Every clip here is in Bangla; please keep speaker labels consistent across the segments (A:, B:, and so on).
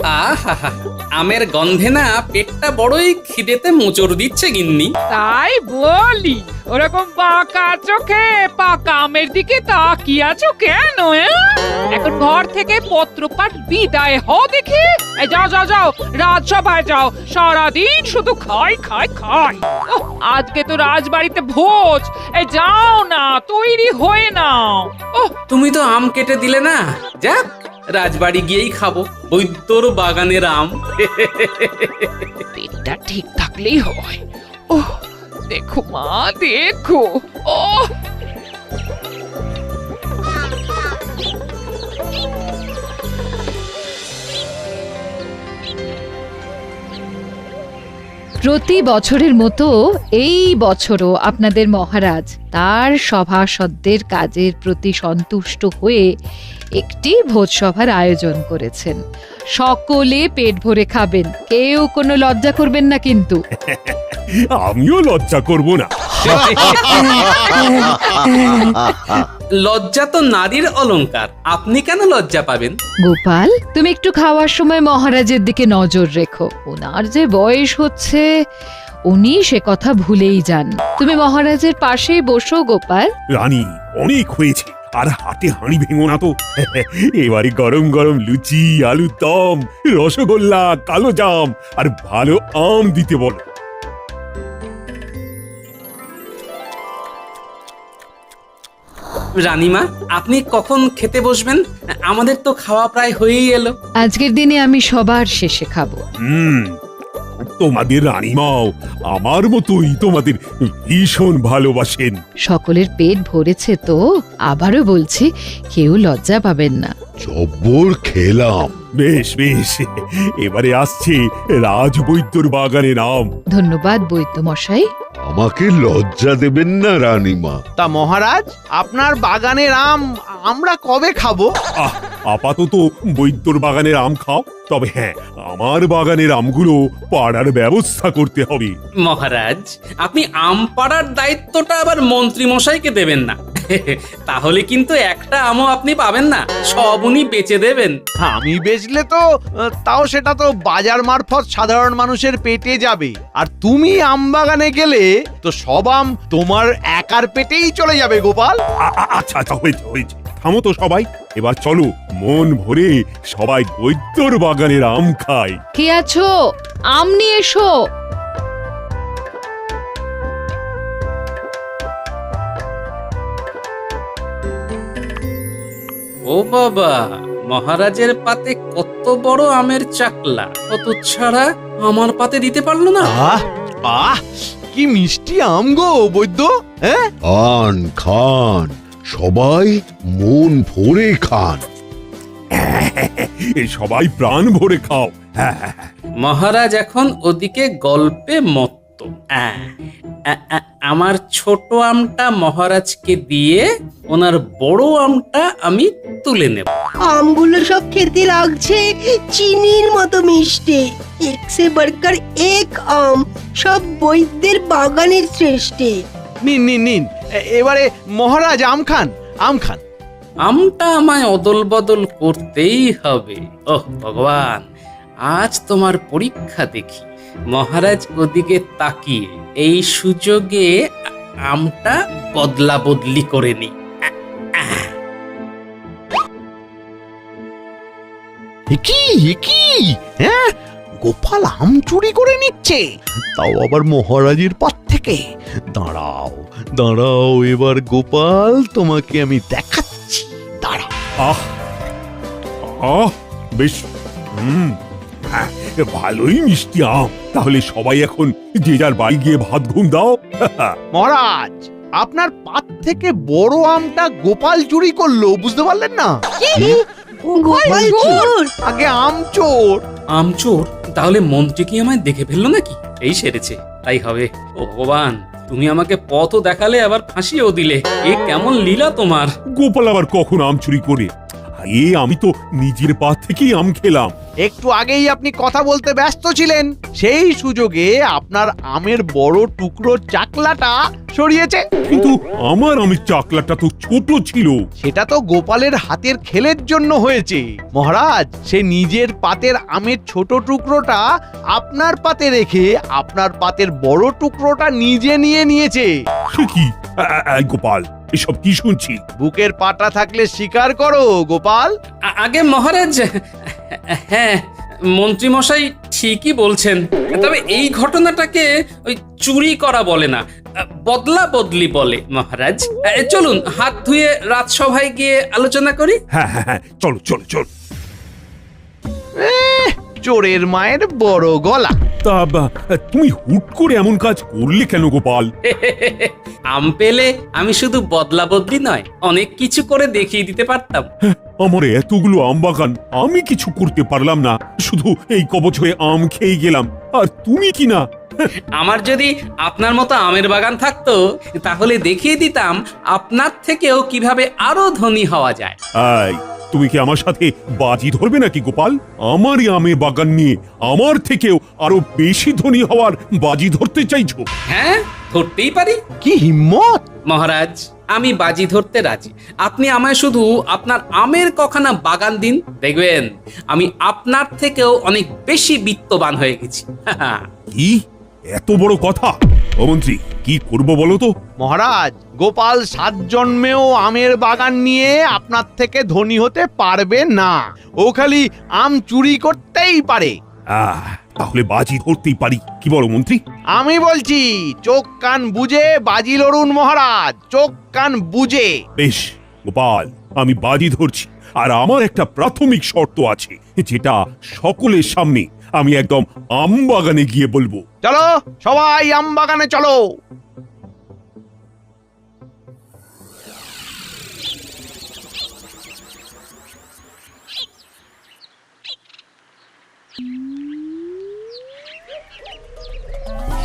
A: আহা, আমের গন্ধে না পেটটা বড়ই খিদেতে মোচড় দিচ্ছে গিন্নি।
B: তাই বলি, ওরকম বাঁকা চোখে পাকা আমের দিকে তাকিয়ে আছো কেন? এখন ঘর থেকে পত্রপাঠ বিদায় হও দেখি। এই যাও যাও যাও, রাজসভায় যাও। সারাদিন শুধু খাই খাই খাই। ওহ, আজকে তো রাজবাড়িতে ভোজ। এই যাও না, তৈরি হয়ে নাও। ওহ,
A: তুমি তো আম কেটে দিলে না, যাক রাজবাড়ি গিয়েই খাবো বৈদ্যর বাগানের আম।
B: পেটটা ঠিক থাকলেই হয়। ওহ, দেখো মা, দেখো। ওহ,
C: প্রতি বছরের মতো এই বছরও আপনাদের মহারাজ তার সভাসদদের কাজের প্রতি সন্তুষ্ট হয়ে একটি ভোজসভার আয়োজন করেছেন। সকলে পেট ভরে খাবেন, কেউ কোনো লজ্জা করবেন না কিন্তু।
D: আমিও লজ্জা করব না।
A: লজ্জা তো নারীর অলংকার, আপনি কেন লজ্জা পাবেন?
C: গোপাল, তুমি একটু খাওয়ার সময় মহারাজের দিকে নজর রেখো। ওনার যে বয়স হচ্ছে, উনি সে কথা ভুলেই যান। তুমি মহারাজের পাশেই বসো গোপাল।
D: রানী, অনেক হয়েছে, আর হাতে হাঁড়ি ভেঙো না তো। এবারে গরম গরম লুচি, আলুর দম, রসগোল্লা, কালো জাম আর ভালো আম দিতে বলো।
A: রানীমা, আপনি কখন খেতে বসবেন? আমাদের তো খাওয়া প্রায় হয়েই এলো।
C: আজকের দিনে আমি সবার শেষে খাবো।
D: তোমাদের রানীমাও আমার মতোই তোমাদের ভীষণ ভালোবাসেন।
C: সকলের পেট ভরেছে তো, আবারও বলছি, কেউ লজ্জা পাবেন না।
E: জব্বর খেলাম।
D: বেশ বেশ, এবারে আসছে রাজবৈদ্যর বাগানের আম।
C: ধন্যবাদ বৈদ্য মশাই।
E: আমাকে লজ্জা দেবেন না রানীমা।
F: তা মহারাজ, আপনার বাগানের আম আমরা কবে খাবো?
D: আপাতত বৈদ্যর বাগানের আম খাও, তবে হ্যাঁ, আমার বাগানের আমগুলো পাড়ার ব্যবস্থা করতে হবে।
A: মহারাজ, আপনি আম পাড়ার দায়িত্বটা আবার মন্ত্রী মশাইকে দেবেন না। তাহলে কিন্তু একটা আমও আপনি পাবেন না, সব উনি বেচে দেবেন।
F: আমি বেচলে তো তাও সেটা তো বাজার মারফত সাধারণ মানুষের পেটে যাবে, আর তুমি আম বাগানে গেলে তো সব আম তোমার একার পেটেই চলে যাবে গোপাল।
D: আচ্ছা আচ্ছা, হয়েছে হয়েছে, থামো তো সবাই। এবার চলো, মন ভরে সবাই বৈদ্যর বাগানের আম খাই।
C: কে আছো? আম নিয়ে এসো।
A: ও বাবা, মহারাজের পাতে কত বড় আমের চাকলা, কত ছাড়া আমার পাতে দিতে পারলো না।
F: আহ আহ, কি মিষ্টি আম গো বৈদ্য। হ্যাঁ,
E: খান খান, সবাই মন ভরে খান।
D: সবাই প্রাণ ভরে খাও। হ্যাঁ,
A: মহারাজ এখন ওদিকে গল্পে মত্ত। আমার ছোট আমটা মহারাজকে দিয়ে ওনার বড় আমটা আমি তুলে নেব।
G: আমগুলো সব খেতে লাগছে চিনির মতো মিষ্টি। এক সে বড়কর এক আম, সব বৈদ্যের বাগানের শ্রেষ্ঠ।
F: নিন নিন নিন, এবারে মহারাজ আম খান, আম খান।
A: আমটা আমায় অদল বদল করতেই হবে। ওহ ভগবান, আজ তোমার পরীক্ষা দেখি। মহারাজ ওদিকে তাকিয়ে এই সুযোগে আমটা বদলা বদলি করে নি।
F: কি কি? হ্যাঁ, গোপাল আম চুরি করে নিচ্ছে, তাও আবার মহারাজের পথ থেকে। দাঁড়াও দাঁড়াও, এবার গোপাল তোমাকে আমি দেখাচ্ছি, দাঁড়াও।
D: আহ আহ, বেশ, হ্যাঁ, ভালোই মিষ্টি আম। তাহলে সবাই এখন যে যার বাড়ি গিয়ে ভাত ঘুম দাও।
F: মহারাজ, আপনার পাত থেকে বড় আমটা গোপাল চুরি করলো, বুঝতে পারলেন না?
G: গোপাল চোর?
F: আগে আম চোর।
A: আমচোর? তাহলে মন্ত্রী কি আমায় দেখে ফেললো নাকি? এই সেরেছে, তাই হবে। ও ভগবান, তুমি আমাকে পথও দেখালে, আবার ফাঁসিও দিলে। এ কেমন লীলা তোমার!
D: গোপাল আবার কখন আম চুরি করে? আমি তো নিজের পা থেকেই আম খেলাম।
F: একটু আগেই আপনি কথা বলতে ব্যস্ত ছিলেন, সেই সুযোগে আপনার আমের বড় টুকরো চাকলাটা সরিয়েছে।
D: কিন্তু আমার আমের চাকলাটা তো ছোট ছিল।
F: সেটা তো গোপালের হাতের খেলের জন্য হয়েছে মহারাজ। সে নিজের পাতের আমের ছোট টুকরোটা আপনার পাতে রেখে আপনার পাতের বড় টুকরোটা নিজে নিয়ে নিয়েছে।
D: সে কি? গোপাল, এসব কি শুনছি?
F: বুকের পাটা থাকলে স্বীকার করো গোপাল।
A: আগে মহারাজ, হ্যাঁ মন্ত্রী মশাই ঠিকই বলছেন, তবে এই ঘটনাটাকে ওই চুরি করা বলে না, বদলা বদলি বলে মহারাজ। চলুন হাত ধুয়ে রাজসভায় গিয়ে আলোচনা করি।
D: হ্যাঁ হ্যাঁ হ্যাঁ, চলো চলো চলো।
F: চোরের মায়ের বড় গলা।
D: তা তুমি হুট করে এমন কাজ করলে কেন গোপাল?
A: আম পেলে আমি শুধু বদলা বদলি নয়, অনেক কিছু করে দেখিয়ে দিতে পারতাম।
D: আমার এতগুলো আম বাগান, আমি কিছু করতে পারলাম না, শুধু এই কবচ হয়ে আম খেয়ে গেলাম। আর তুমি কি না?
A: আমার যদি আপনার মতো আমের বাগান থাকতো তাহলে দেখিয়ে দিতাম আপনার থেকেও কিভাবে আরো ধনী হওয়া যায়।
D: এই, তুমি কি আমার সাথে বাজি ধরবে নাকি গোপাল? আমারই আমের বাগান নিয়ে আমার থেকেও আরো বেশি ধনী হওয়ার বাজি ধরতে চাইছো?
A: হ্যাঁ, ধরতেই পারি
F: কি হিম্মত!
A: মহারাজ, আমি বাজি ধরতে রাজি। আপনি আমায় শুধু আপনার আমের কখানা বাগান দিন, দেখবেন আমি আপনার থেকেও অনেক বেশি বিত্তবান হয়ে গেছি।
D: কি এত বড় কথা? ও মন্ত্রী, কি করব বলো তো?
F: মহারাজ, গোপাল 7 জন্মেও আমের বাগান নিয়ে আপনার থেকে ধনী হতে পারবে না। ও খালি আম চুরি করতেই পারে।
D: তাহলে বাজি ধরতেই পারি, কি বলো মন্ত্রী?
F: আমি বলছি, চোখ কান বুঝে বাজি লড়ুন মহারাজ, চোখ কান বুঝে।
D: বেশ গোপাল, আমি বাজি ধরছি। আর আমার একটা প্রাথমিক শর্ত আছে, যেটা সকলের সামনে আমি একদম আম বাগানে গিয়ে বলবো।
F: চলো সবাই আম বাগানে চলো।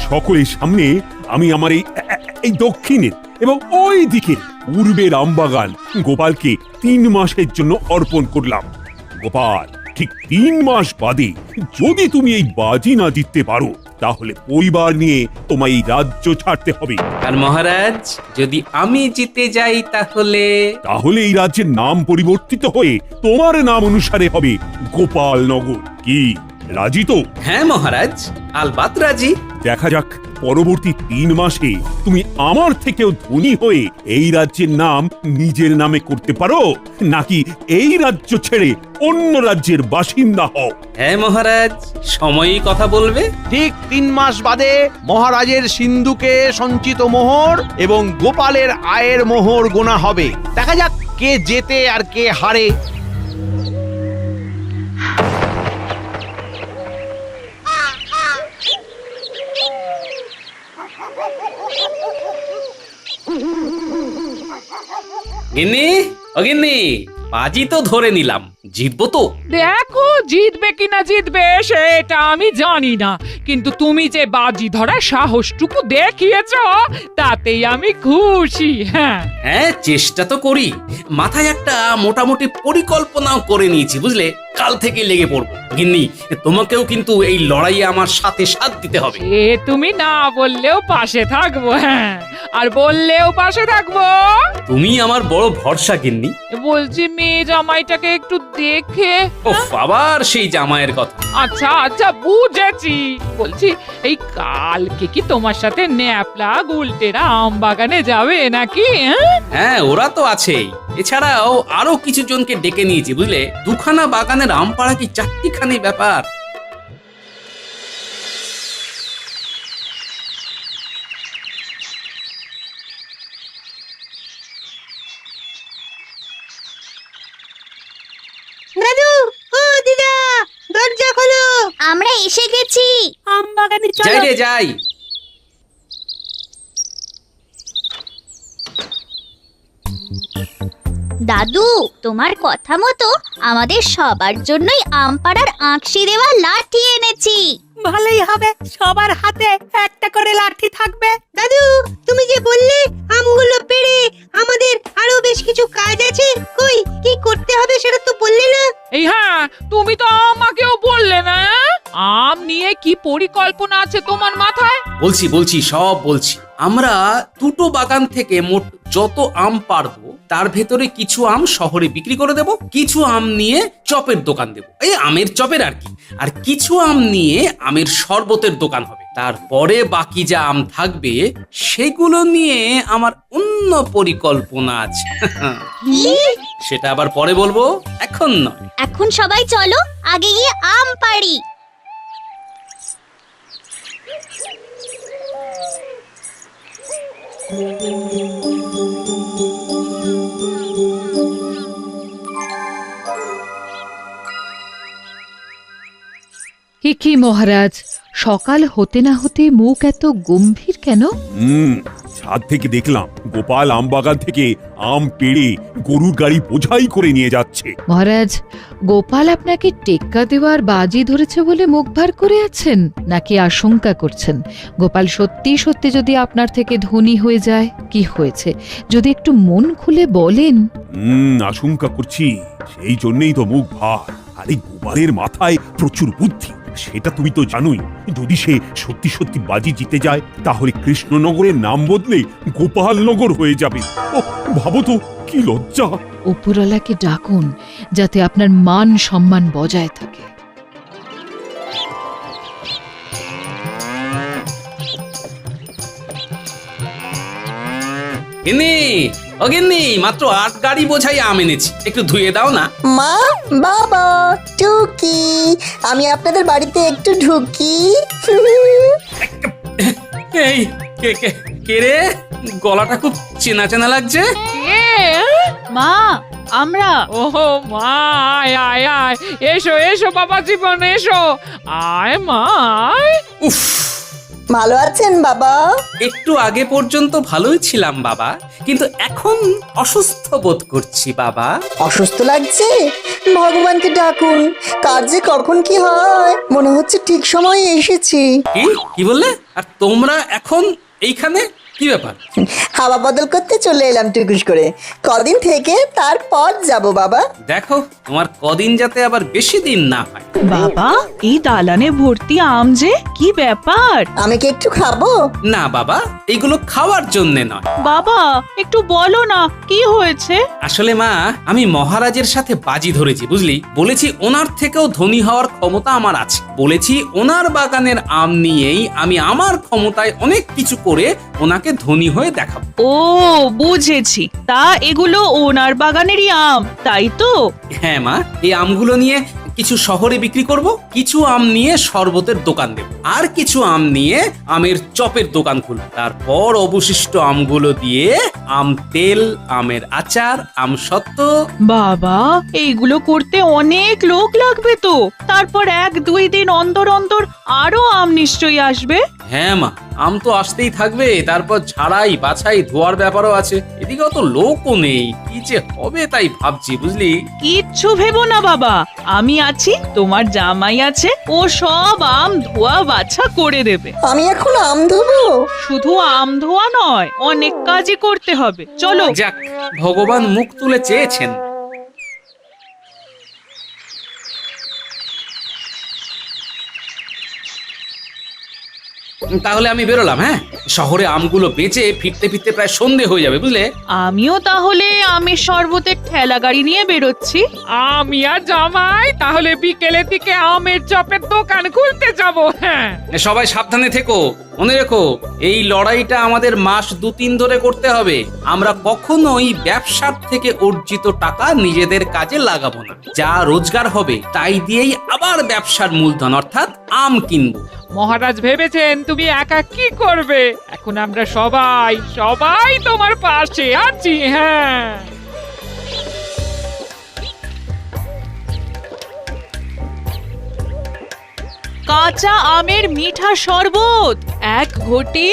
D: সকলের সামনে আমি আমার এই দক্ষিণের এবং ওই দিকের পূর্বের আমবাগান গোপালকে 3 মাসের জন্য অর্পণ করলাম। গোপাল, ঠিক 3 মাস বাদে যদি তুমি এই বাজি না জিততে পারো তাহলে পরিবার নিয়ে তোমায় এই রাজ্য ছাড়তে হবে।
A: আর মহারাজ, যদি আমি জিতে যাই তাহলে?
D: তাহলে এই রাজ্যের নাম পরিবর্তিত হয়ে তোমার নাম অনুসারে হবে গোপাল নগর। কি রাজি তো?
A: হ্যাঁ মহারাজ, আলবাত রাজি।
D: দেখা যাক পরবর্তী 3 মাসে তুমি আমার থেকেও ধনী হয়ে এই রাজ্যের নাম নিজের নামে করতে পারো, নাকি এই রাজ্য ছেড়ে অন্য রাজ্যের বাসিন্দা হও।
A: হ্যাঁ মহারাজ, সময়ই কথা বলবে।
F: ঠিক 3 মাস বাদে মহারাজের সিন্ধুকে সঞ্চিত মোহর এবং গোপালের আয়ের মোহর গোনা হবে। দেখা যাক কে জেতে আর কে হারে।
A: গিন্নি, ও গিন্নি, বাজি তো ধরে নিলাম, জিতবো তো?
B: দেখো জিতবে কিনা জিতবে সেটা আমি জানি না, কিন্তু তুমি যে বাজি ধরার সাহসটুকু দেখিয়েছ তাতেই আমি খুশি। হ্যাঁ
A: হ্যাঁ, চেষ্টা তো করি। মাথায় একটা মোটামুটি পরিকল্পনাও করে নিয়েছি, বুঝলে? কাল থেকে লেগে পড়বো। গিন্নি, তোমাকেও কিন্তু এই লড়াইয়ে আমার সাথে সাথ দিতে হবে।
B: এ তুমি না বললেও পাশে থাকবো, হ্যাঁ, আর বললেও পাশে থাকবো।
A: তুমি আমার বড় ভরসা গিন্নি।
B: বলছি মেয়ে জামাইটাকে একটু দেখে।
A: ওহ, আবার সেই জামাইয়ের কথা।
B: আচ্ছা আচ্ছা, বুঝেছি। বলছি এই কালকে কি তোমার সাথে ন্যাপলা গুলটেরা আম বাগানে যাবে নাকি?
A: হ্যাঁ, ওরা তো আছেই। এছাড়াও আরো কিছু জনকে ডেকে নিয়েছি, বুঝলে? 2খানা বাগানের আম পাড়া কি 4টিখানি ব্যাপার।
G: দাদু, ও দিদা, দরজা খোলো।
H: আমরা এসে গেছি।
G: আম বাগানে
A: যাই
G: চলো।
A: রে যাই।
H: দাদু, তোমার কথা মতো আমাদের সবার জন্যই আমপাড়ার আঁকশি দেওয়া লাঠি এনেছি।
G: ভালোই হবে, সবার হাতে একটা করে লাঠি থাকবে। দাদু, তুমি যে বললে আমগুলো পেড়ে আমাদের আরো বেশ কিছু কাজ আছে, কই কি করতে হবে সেটা তো বললে না।
B: এই হ্যাঁ, তুমি তো আমাকেও বললে না। আম নিয়ে কি পরিকল্পনা আছে তোমার মাথায়?
A: বলছি বলছি সব বলছি। আমরা দুটো বাগান থেকে মোট যত আম পারবো তার ভেতরে কিছু আম শহরে বিক্রি করে দেব, কিছু আম নিয়ে চপের দোকান দেব, এই আমের চপের আর কি। আর কিছু আম নিয়ে আমের শরবতের দোকান হবে। তারপরে বাকি যা আম থাকবে সেগুলো নিয়ে আমার অন্য পরিকল্পনা আছে। সেটা আবার পরে বলবো, এখন নয়।
H: এখন সবাই চলো আগে গিয়ে আম পাড়ি।
C: কি মহারাজ, সকাল হতে না হতে মুখ এত গম্ভীর কেন?
D: ছাদ থেকে দেখলাম গোপাল আম বাগান থেকে আম পেড়ে গরুর গাড়ি বোঝাই করে নিয়ে যাচ্ছে।
C: মহারাজ, গোপাল আপনাকে টেক্কা দেওয়ার বাজি ধরেছে বলে মুখ ভার করে আছেন, নাকি আশঙ্কা করছেন গোপাল সত্যি সত্যি যদি আপনার থেকে ধনী হয়ে যায়? কি হয়েছে যদি একটু মন খুলে বলেন।
D: আশঙ্কা করছি, সেই জন্যই তো মুখ ভার। আরে গোপালের মাথায় প্রচুর বুদ্ধি, সেটা তুমি তো জানোই। যদি সে সত্যি সত্যি বাজি জিতে যায় তাহলে কৃষ্ণনগরের নাম বদলে গোপালনগর হয়ে যাবে। ভাবো তো কি লজ্জা।
C: উপরওয়ালাকে ডাকুন যাতে আপনার মান সম্মান বজায় থাকে।
A: গিন্নি, ও গিন্নি, মাত্র 8 গাড়ি বোঝাই আম এনেছি, একটু ধুয়ে দাও না।
I: মা, বাবা, টুকি, আমি আপনাদের বাড়িতে একটু ঢুকি।
A: এই কে কে কে রে? গলাটা খুব চেনা চেনা লাগছে।
B: মা, আমরা। ওহো মা, আয় আয় আয়, এসো এসো বাবা জীবন, এসো, আয় মা আয়।
A: উফ,
I: ভালো আছেন বাবা?
A: একটু আগে পর্যন্ত ভালোই ছিলাম বাবা, কিন্তু এখন অসুস্থ বোধ করছি বাবা।
I: অসুস্থ লাগছে? ভগবানকে ডাকুন, কার যে কখন কি হয়। মনে হচ্ছে ঠিক সময়ে এসেছি।
A: কি কি বললে? আর তোমরা এখন এইখানে? কি ব্যাপার?
I: হাওয়া বদল করতে চলে এলাম টুকুস করে। কদিন থেকে তারপর যাব বাবা।
A: দেখো তোমার কদিন যাতে আবার বেশি দিন না হয়।
J: বাবা, এই দালানে ভর্তি আম যে, কি ব্যাপার?
I: আমি কি একটু খাবো?
A: না বাবা, এইগুলো খাওয়ার জন্য নয়।
J: বাবা, একটু বলো না কি হয়েছে?
A: আসলে মা, আমি মহারাজের সাথে বাজি ধরেছি বুঝলি। বলেছি ওনার থেকেও ধনী হওয়ার ক্ষমতা আমার আছে। বলেছি ওনার বাগানের আম নিয়েই আমি আমার ক্ষমতায় অনেক কিছু করে ওনাকে ধনী হয়ে দেখাবো।
J: ও বুঝেছি, তা এগুলো ওনার বাগানেরই আম, তাই তো?
A: হ্যাঁ মা, এই আমগুলো নিয়ে কিছু শহরে বিক্রি করব, কিছু আম নিয়ে শরবতের দোকান দেব, আর কিছু আম নিয়ে আমের চপের দোকান খুলব। তারপর অবশিষ্ট আমগুলো দিয়ে আম তেল, আমের আচার, আম সত্ত্ব।
J: বাবা, এইগুলো করতে অনেক লোক লাগবে তো। তারপর 1-2 দিন অন্তর অন্তর আরো আম নিশ্চয়ই আসবে।
A: হ্যাঁ মা, আম তো আসতেই থাকবে, তারপর ঝাড়াই বাছাই ধোয়ার ব্যাপারও আছে। এদিকে অত লোকও নেই, কি যে হবে তাই ভাবছি বুঝলি।
J: কিচ্ছু ভেবো না বাবা, আমি আছি, তোমার জামাই আছে, ও সব আম ধোয়া বাছা করে দেবে।
I: আমি এখন আম ধোবো?
J: শুধু আম ধোয়া নয়, অনেক কাজই করতে হবে, চলো।
A: যাক, ভগবান মুখ তুলে চেয়েছেন। তাহলে আমি বেরোলাম। হ্যাঁ, শহরে আমগুলো বেচে ফিরতে ফিরতে প্রায় সন্ধে হয়ে যাবে বুঝলে।
J: আমিও তাহলে আমের শরবতের ঠেলা গাড়ি নিয়ে বেরোচ্ছি।
B: আমি আর জামাই তাহলে বিকেলের দিকে আমের চপের দোকান খুলতে যাব। হ্যাঁ,
A: সবাই সাবধানে থেকো, মনে রেখো এই লড়াইটা আমাদের মাস 2-3 ধরে করতে হবে। আমরা কখনোই ব্যবসার থেকে অর্জিত টাকা নিজেদের কাজে লাগাবো না। যা রোজগার হবে তাই দিয়েই আবার ব্যবসার মূলধন অর্থাৎ আম কিনবো।
B: মহারাজ ভেবেছেন তুমি একা কি করবে? এখন আমরা সবাই সবাই তোমার পাশে আছি। হ্যাঁ,
J: কাঁচা আমের মিঠা শরবত, 1 ঘটি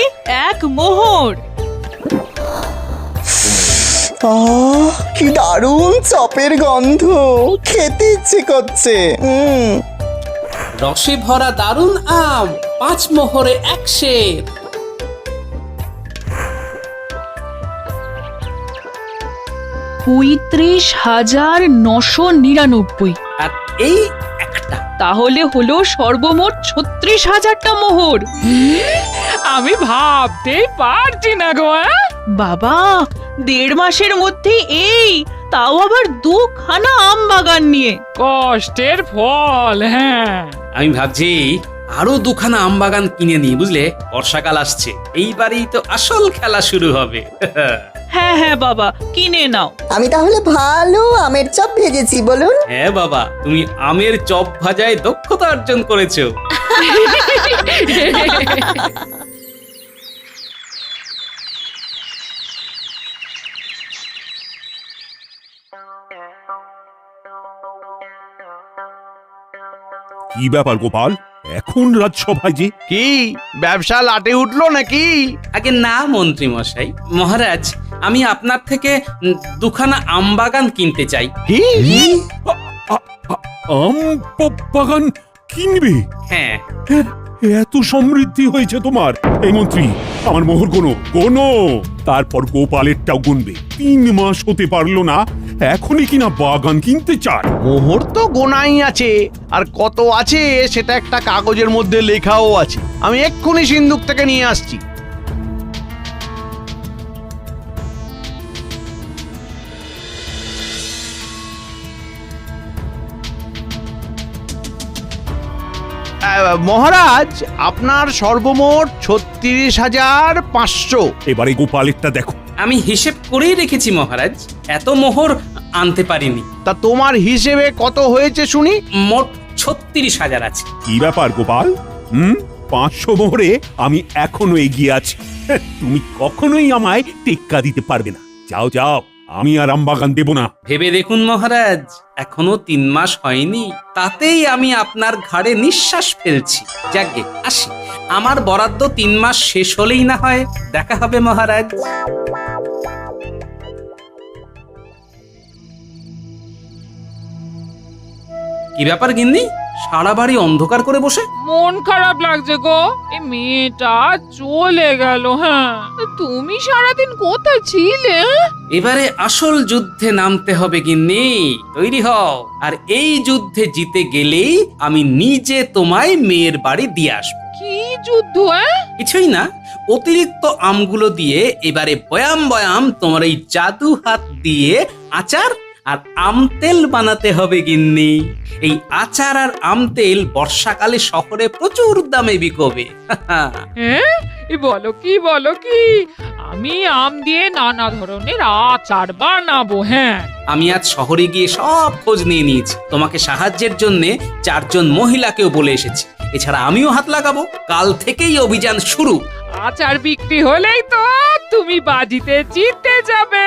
J: 1 মোহর।
I: কি দারুণ চপের গন্ধ, খেতে ইচ্ছে করছে।
A: রসে ভরা দারুণ আম, 5 মোহরে 1 সের।
J: 35,999।
A: আর এই একটা
J: তাহলে হলো সর্বমোট 36,000টা মোহর।
B: আমি ভাবতেই পারছি না গো।
J: বাবা, 1.5 মাসের মধ্যে এই, তাও আবার 2খানা আম বাগান নিয়ে।
B: কষ্টের ফল। হ্যাঁ,
A: আমি ভাবছি আরো 2খানা আম বাগান কিনে নিই, বুঝলে? বর্ষাকাল আসছে, এইবারেই তো আসল খেলা শুরু হবে।
J: হ্যাঁ হ্যাঁ বাবা, কিনে নাও।
I: আমি তাহলে ভালো আমের চপ ভেজেছি বলুন।
A: হ্যাঁ বাবা, তুমি আমের চপ ভাজায় দক্ষতা অর্জন করেছো।
D: কি ব্যাপার গোপাল, এখন রাজসভায় যে?
F: কি ব্যবসা লাটে উঠলো নাকি?
A: আগে না মন্ত্রী মশাই, মহারাজ, আমি আপনার থেকে 2খানা আম বাগান কিনতে চাই।
F: কি?
D: আম বাগান কিনবে?
A: হ্যাঁ।
D: এত সমৃদ্ধি হয়েছে তোমার। এই মন্ত্রী, আমার মোহর গোনো, তারপর গোপালেরটাও গুনবে। 3 মাস হতে পারলো না, এখনই কিনা বাগান কিনতে চায়।
F: মোহর তো গোনাই আছে, আর কত আছে সেটা একটা কাগজের মধ্যে লেখাও আছে। আমি এক্ষুনি সিন্ধুক থেকে নিয়ে আসছি। মহারাজ, আপনার সর্বমোট 36,500।
D: এবারে গোপালেরটা দেখো।
A: আমি হিসেব করেই রেখেছি মহারাজ, এত মোহর আনতে পারিনি।
F: তা তোমার হিসেবে কত হয়েছে শুনি?
A: মোট 36,000 আছে।
D: কি ব্যাপার গোপাল? 500 মোহরে আমি এখনো এগিয়ে আছি। তুমি কখনোই আমায় টেক্কা দিতে পারবে না। যাও যাও, আমি আর আম বাগান দেব না।
A: ভেবে দেখুন মহারাজ, এখনো 3 মাস হয়নি, তাতেই আমি আপনার ঘাড়ে নিঃশ্বাস ফেলছি। যাকগে, আসি। আমার বরাদ্দ 3 মাস শেষ হলেই না হয় দেখা হবে মহারাজ। কি ব্যাপার গিন্নি, সারা বাড়ি অন্ধকার করে বসে?
B: মন খারাপ লাগছে গো, এই মেয়েটা চলে গেল। হ্যাঁ, তুমি সারাদিন কোথায় ছিলে?
A: এবারে আসল যুদ্ধে নামতে হবে গিন্নি, তৈরি হও। আর এই যুদ্ধে জিতে গেলেই আমি নিজে তোমায় মেয়ের বাড়ি দিয়ে আসবো।
B: কি যুদ্ধ?
A: কিছুই না, অতিরিক্ত আমগুলো দিয়ে এবারে বয়াম বয়াম তোমার এই জাদু হাত দিয়ে আচার আর আম তেল বানাতে হবে গিন্নি। এই আচার আর আম তেল বর্ষাকালে শহরে প্রচুর দামে বিকবে।
B: হ্যাঁ, বলো কি, আমি আম দিয়ে নানা ধরনের আচার বানাবো। হ্যাঁ,
A: আমি আজ শহরে গিয়ে সব খোঁজ নিয়ে নিয়েছি। তোমাকে সাহায্যের জন্য 4 জন মহিলাকেও বলে এসেছি। এছাড়া আমিও হাত লাগাবো। কাল থেকেই অভিযান শুরু।
B: আচার বিক্রি হলেই তো তুমি বাজিতে জিততে যাবে।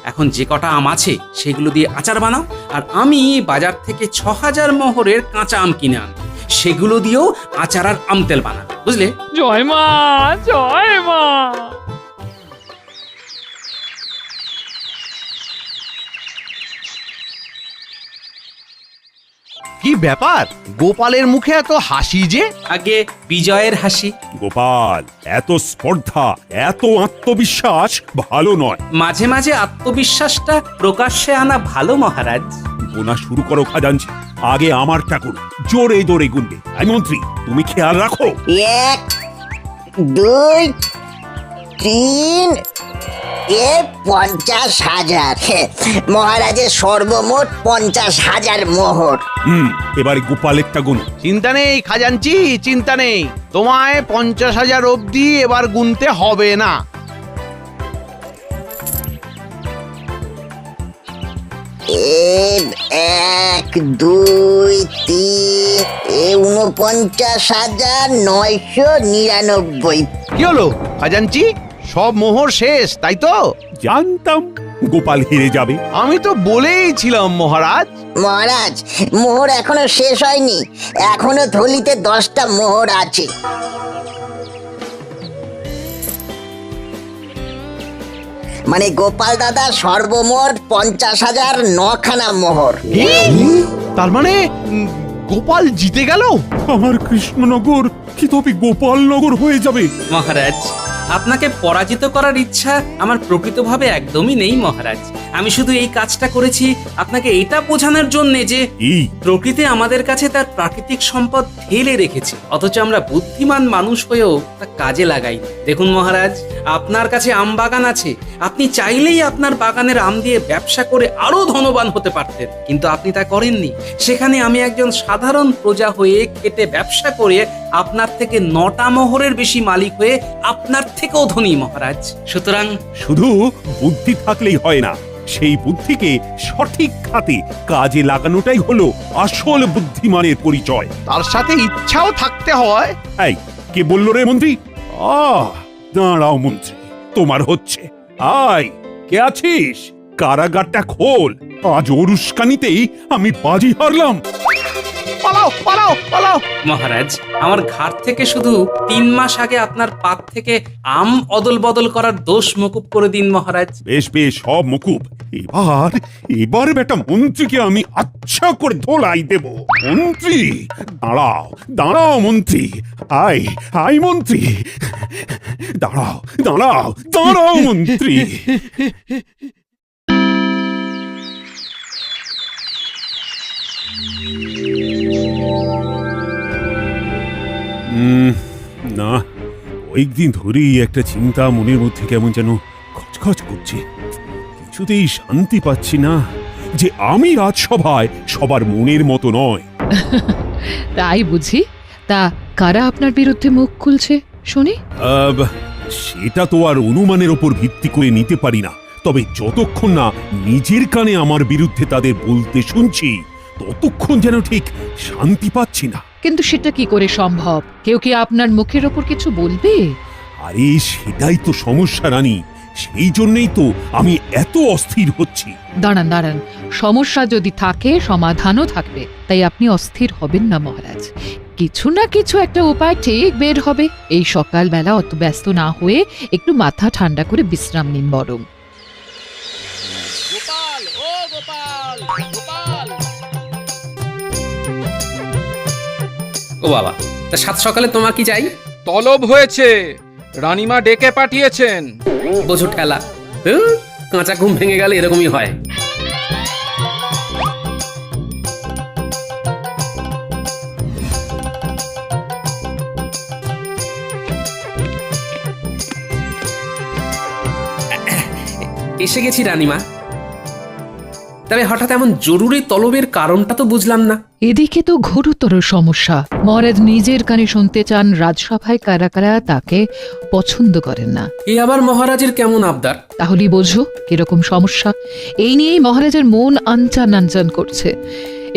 A: এখন যে কটা আম আছে সেগুলো দিয়ে আচার বানাও, আর আমি বাজার থেকে 6,000 মোহরের কাঁচা আম কিনে আনবো। সেগুলো দিয়েও আচার আর আম তেল বানাবো, বুঝলে?
B: জয় মা, জয় মা।
F: কি ব্যাপার, গোপালের মুখে এত হাসি যে?
A: আগে বিজয়ের হাসি।
D: গোপাল, এত স্পর্ধা, এত আত্মবিশ্বাস ভালো নয়।
A: মাঝে মাঝে আত্মবিশ্বাসটা প্রকাশ্যে আনা ভালো মহারাজ।
D: গোনা শুরু করো খাজাঞ্চি, আগে আমারটা করো। জোরে জোরে গুনবে। আই মন্ত্রী, তুমি খেয়াল রাখো।
G: 1 2 3 50,000। মহারাজের সর্বমোট 50,000 মোহর।
D: এবারে গোপালেরটা গুনো।
F: চিন্তা নেই খাজাঞ্চি, চিন্তা নেই। তোমায় 50,000 অবধি এবার গুনতে হবে না।
G: এক 2 3 49,999।
F: কি হলো খাজাঞ্চি, সব মোহর শেষ তাই তো?
D: জানতাম গোপাল হেরে যাবে।
F: আমি তো বলেইছিলাম মহারাজ।
G: মহারাজ, মোহর এখনো শেষ হয়নি, এখনো থলিতে 10টা মোহর আছে। মানে গোপাল দাদা সর্বমোট 50,000 9খানা মোহর।
F: তার মানে গোপাল জিতে গেল?
D: আমার কৃষ্ণনগর কি তবে গোপালনগর হয়ে যাবে?
A: মহারাজ, আপনাকে পরাজিত করার ইচ্ছা আমার প্রকৃতভাবে একদমই নেই মহারাজ। আমি শুধু এই কাজটা করেছি আপনাকে এটা বোঝানোর জন্য যে
D: এই
A: প্রকৃতি আমাদের কাছে তার প্রাকৃতিক সম্পদ ঢেলে রেখেছে, অথচ আমরা বুদ্ধিমান মানুষ হয়েও তা কাজে লাগাই। দেখুন মহারাজ, আপনার কাছে আম বাগান আছে, আপনি চাইলেই আপনার বাগানের আম দিয়ে ব্যবসা করে আরো ধনবান হতে পারতেন, কিন্তু আপনি তা করেননি। সেখানে আমি একজন সাধারণ প্রজা হয়ে খেটে ব্যবসা করে আপনার থেকে 9টা মোহরের বেশি মালিক হয়ে আপনার থেকেও ধনী মহারাজ। সুতরাং
D: শুধু বুদ্ধি থাকলেই হয় না, সেই বুদ্ধিকে সঠিক খাতে কাজে লাগানোটাই হলো আসল বুদ্ধিমানের পরিচয়।
F: তার সাথে ইচ্ছাও থাকতে হয়।
D: এই কে বললো রে মন্ত্রী? দাঁড়াও মন্ত্রী, তোমার হচ্ছে। আয়, কে আছিস? কারাগারটা খোল। আজ ওর উস্কানিতেই আমি বাজি হারলাম।
F: পালাও পালাও পালাও।
A: মহারাজ, আমার ঘাট থেকে শুধু 3 মাস আগে আপনার পাত থেকে আম অদল বদল করার দোষ মকুব করে দিন মহারাজ।
D: বেশ বেশ, সব মুকুব। এবার বেটা মন্ত্রীকে আমি আচ্ছা করে ধোলাই দেব। মন্ত্রী দাঁড়াও, দাঁড়াও মন্ত্রী। আয় আয় মন্ত্রী, দাঁড়াও দাঁড়াও দাঁড়াও মন্ত্রী। না, কয়েকদিন ধরেই একটা চিন্তা মনের মধ্যে কেমন যেন খচখচ করছে। কিছুতেই শান্তি পাচ্ছি না যে আমি রাজসভায় সবার মনের মতো নয়।
C: তাই বুঝি? তা কারা আপনার বিরুদ্ধে মুখ খুলছে শুনি?
D: সেটা তো আর অনুমানের ওপর ভিত্তি করে নিতে পারি না, তবে যতক্ষণ না নিজের কানে আমার বিরুদ্ধে তাদের বলতে শুনছি ততক্ষণ যেন ঠিক শান্তি পাচ্ছি না।
C: কিন্তু সেটা কি করে সম্ভব? কেউ কি আপনার মুখের ওপর কিছু বলবে?
D: আরে সেটাই তো সমস্যা রানী, সেই জন্যই তো আমি এত অস্থির হচ্ছি।
C: দাঁড়ান দাঁড়ান, সমস্যা যদি থাকে সমাধানও থাকবে, তাই আপনি অস্থির হবেন না মহারাজ। কিছু না কিছু একটা উপায় ঠিক বের হবে। এই সকালবেলা অত ব্যস্ত না হয়ে একটু মাথা ঠান্ডা করে বিশ্রাম নিন বরং।
B: গোপাল, ও গোপাল, গোপাল।
A: ও বাবা, তা সাত সকালে তোমার কি চাই?
K: তলব হয়েছে, রানীমা ডেকে পাঠিয়েছেন।
A: বোঝো ঠেলা, কাঁচা ঘুম ভেঙে গেলে এরকমই হয়। এসে গেছি রানীমা। তবে হঠাৎ এমন জরুরি তলবের কারণটা তো বুঝলাম না।
C: এদিকে তো ঘোরতর সমস্যা। মহারাজ নিজের কানে শুনতে চান রাজসভায় কারা কারা তাকে পছন্দ করেন না।
A: এ আবার মহারাজের কেমন আবদার?
C: তাহলেই বোঝো কিরকম সমস্যা। এই নিয়েই মহারাজের মন আনচান আনচান করছে।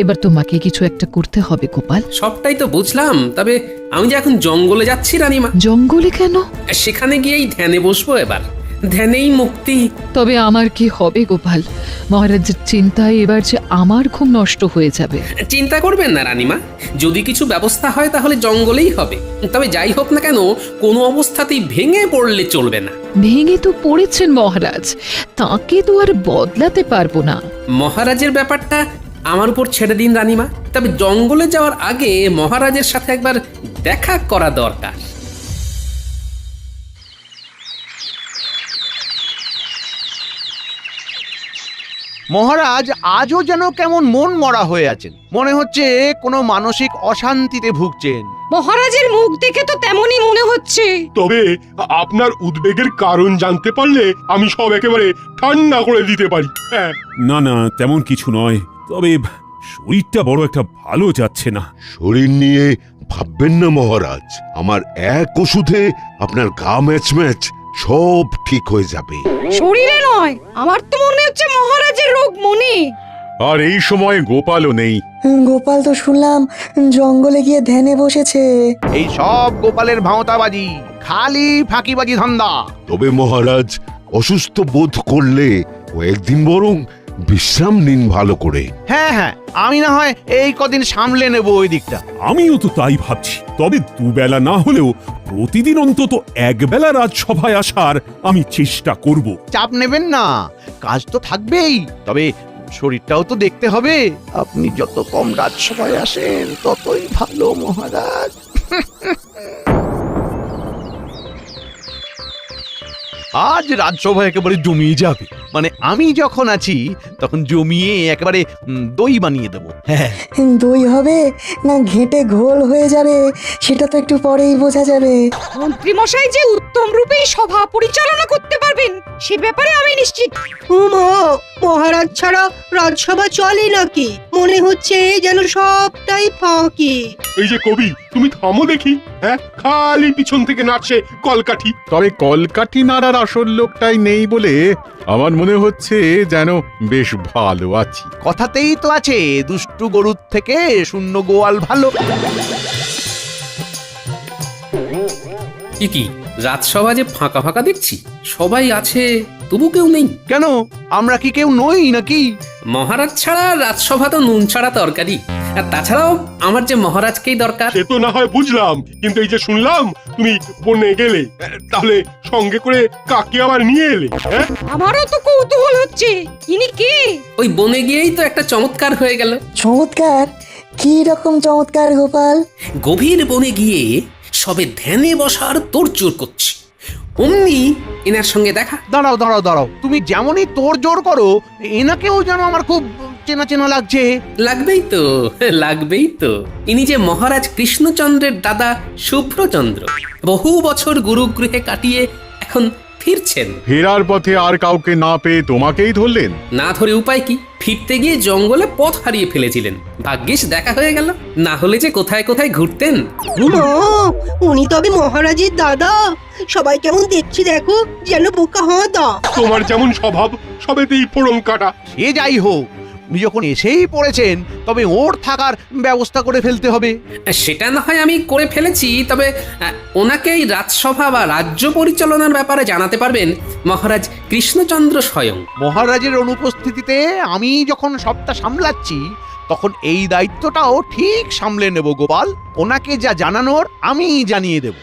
C: এবার তোমাকে কিছু একটা করতে হবে গোপাল।
A: সবটাই তো বুঝলাম, তবে আমি যে এখন জঙ্গলে যাচ্ছি রানীমা।
C: জঙ্গলে কেন?
A: সেখানে গিয়েই ধ্যানে বসবো। এবার ধ্যানেই মুক্তি।
C: তবে আমার কি হবে গোপাল? মহারাজের চিন্তায় এবার যে আমার ঘুম নষ্ট হয়ে যাবে।
A: চিন্তা করবেন না রানীমা, যদি কিছু ব্যবস্থা হয় তাহলে জঙ্গলেই হবে। তবে যাই হোক না কেন, কোনো অবস্থাতেই ভেঙে পড়লে চলবে না।
C: ভেঙে তো পড়েছেন মহারাজ, তাকে তো আর বদলাতে পারবো না।
A: মহারাজের ব্যাপারটা আমার উপর ছেড়ে দিন রানীমা। তবে জঙ্গলে যাওয়ার আগে মহারাজের সাথে একবার দেখা করা দরকার।
F: মহারাজ আজও যেন কেমন মন মরা হয়ে আছেন, মনে হচ্ছে কোনো মানসিক অশান্তিতে ভুগছেন।
G: মহারাজের মুখ দেখে তো তেমনই মনে হচ্ছে।
L: তবে আপনার উদ্বেগের কারণ জানতে পারলে আমি সব একেবারে ঠান্ডা করে দিতে পারি। হ্যাঁ,
D: না না, তেমন কিছু নয়, তবে শরীরটা বড় একটা ভালো যাচ্ছে না।
E: শরীর নিয়ে ভাববেন না মহারাজ, আমার এক ওষুধে আপনার গা ম্যাচ ম্যাচ সব ঠিক হয়ে যাবে।
G: শরীরে নয়, আমার তো মনে হচ্ছে মহারাজের রোগ মনে।
L: আর এই সময় গোপালও নেই।
I: গোপাল তো শুনলাম জঙ্গলে গিয়ে ধ্যানে বসেছে।
F: এই সব গোপালের ভাঁওতাবাজি, খালি ফাঁকিবাজি ধান্দা।
E: তবে মহারাজ অসুস্থ বোধ করলে কয়েকদিন বরং বিশ্রাম নিন ভালো করে।
F: হ্যাঁ হ্যাঁ, আমি না হয় এই কদিন সামলে নেব ওই দিকটা।
D: আমিও তো তাই ভাবছি। তবে দুবেলা না হলেও প্রতিদিন অন্তত একবেলা রাজসভায় আসার আমি চেষ্টা করব।
F: চাপ নেবেন না, কাজ তো থাকবেই, তবে শরীরটাও তো দেখতে হবে। আপনি যত কম রাজসভায় আসেন ততই ভালো মহারাজ। আজ রাজসভা একেবারে জমিয়ে যাবে। মানে আমি যখন আছি তখন জমিয়ে একেবারে দই বানিয়ে দেবো। হ্যাঁ,
I: দই হবে না ঘেঁটে ঘোল হয়ে যাবে সেটা তো একটু পরেই বোঝা যাবে।
G: মন্ত্রী মশাই যে উত্তম রূপেই সভা পরিচালনা করতে পারবেন সে ব্যাপারে আমি নিশ্চিত। মহারাজ ছাড়া রাজসভা চলে নাকি? মনে হচ্ছে যেন সবটাই ফাঁকি।
L: এই যে কবি, তুমি থামো দেখি। হ্যাঁ, খালি পিছন থেকে নাচছে কলকাঠি।
M: তবে কলকাঠি নাড়ার আসল লোকটাই নেই বলে আমার মনে হচ্ছে যেন বেশ ভালো আছি।
F: কথাতেই তো আছে দুষ্টু গরুর থেকে শূন্য গোয়াল ভালো।
A: কি রাজসভা যে ফাঁকা ফাঁকা দেখছি, সবাই আছে তবু কেউ নেই
F: কেন? আমরা কি কেউ নই নাকি?
A: মহারাজ ছাড়া রাজসভা তো নুন ছাড়া তরকারি। আর তাছাড়াও আমার যে মহারাজকেই দরকার।
L: সে তো না হয় বুঝলাম, কিন্তু এই যে শুনলাম তুমি বনে গেলে, তাহলে সঙ্গে করে কাকে আবার নিয়ে এলে? হ্যাঁ,
G: আমারও তো কৌতূহল হচ্ছে ইনি কে?
A: ওই বনে গিয়েই তো একটা চমৎকার হয়ে গেল।
I: চমৎকার? কি রকম চমৎকার গোপাল?
A: গভীর বনে গিয়ে সবে ধ্যানে বসার তোড়জোড় করছে, অমনি এনার সঙ্গে দেখা।
F: দাঁড়াও দাঁড়াও দাঁড়াও, তুমি যেমনই তোর জোর করো এনাকেও যেন আমার খুব চেনা চেনা লাগছে।
A: লাগবেই তো। ইনি যে মহারাজ কৃষ্ণচন্দ্রের দাদা শুভ্রচন্দ্র, বহু বছর গুরুগৃহে কাটিয়ে এখন ফিরছেন।
M: ফেরার পথে আর কাউকে না পেয়ে তোমাকেই ধরলেন?
A: না ধরে উপায় কি, ফিরতে গিয়ে জঙ্গলে পথ হারিয়ে ফেলেছিলেন, ভাগ্যিস দেখা হয়ে গেল, না হলে যে কোথায় কোথায় ঘুরতেন।
G: উনি তবে মহারাজের দাদা? সবাই কেমন দেখছি দেখো, যেন বোকা হাঁদা।
L: তোমার যেমন স্বভাব সবেতেই ফোড়ন কাটা।
F: সে যাই হোক, উনি যখন এসেই পড়েছেন তবে ওর থাকার ব্যবস্থা করে ফেলতে হবে।
A: সেটা না হয় আমি করে ফেলেছি, তবে ওনাকে এই রাজসভা বা রাজ্য পরিচালনার ব্যাপারে জানাতে পারবেন মহারাজ কৃষ্ণচন্দ্র স্বয়ং।
F: মহারাজের অনুপস্থিতিতে আমি যখন সবটা সামলাচ্ছি তখন এই দায়িত্বটাও ঠিক সামলে নেব গোপাল। ওনাকে যা জানানোর আমি জানিয়ে দেব।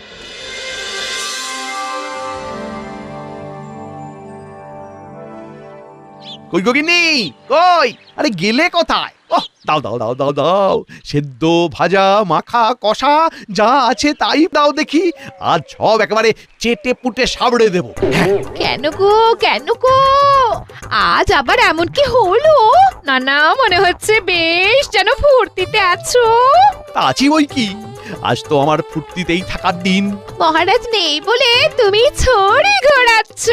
F: কই গগিনি, কই? আরে গেলে কোথায়? ওহ, দাও দাও দাও দাও দাও, সেদ্ধ ভাজা মাখা কষা যা আছে তাই দাও দেখি। আজ সব একেবারে চেটে পুটে সাবড়ে দেব।
C: কেন গো আজ আবার এমন কি হলো? না মনে হচ্ছে বেশ যেন ফুর্তিতে আছো।
F: তা আছি বই কি, আজ তো আমার ফুর্তিতেই থাকার দিন।
C: মহারাজ নেই বলে তুমি ছড়ি ঘোরাচ্ছ।